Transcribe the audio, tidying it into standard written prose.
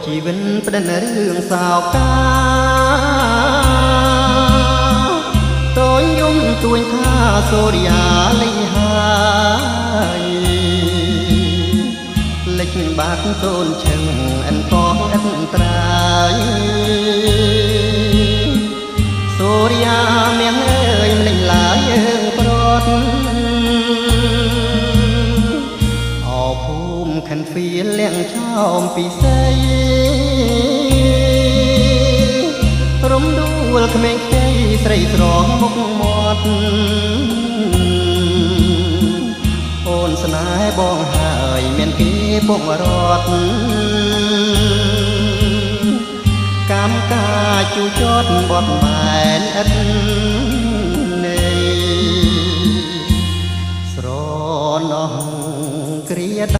ជីវិតផ្ដិនរឿងសោកកាតូនយំទួញថាសូរិយាលិហើយលិចបាត់សូនឈឹងអិនផងអិនត្រាយសូរិយាមៀងអើយមិនឡាយយើងប្រត់អភូមិខិនហ្វៀលលៀងឆោមពីស័យរំដួលក្មេងខ្ចីស្រីស្រងមុខមាត់អូនស្នេហ៍បងហើយមានគេពុករត់កម្មការជួចត់បត់បែនឥតនៃស្រណោះគ្រា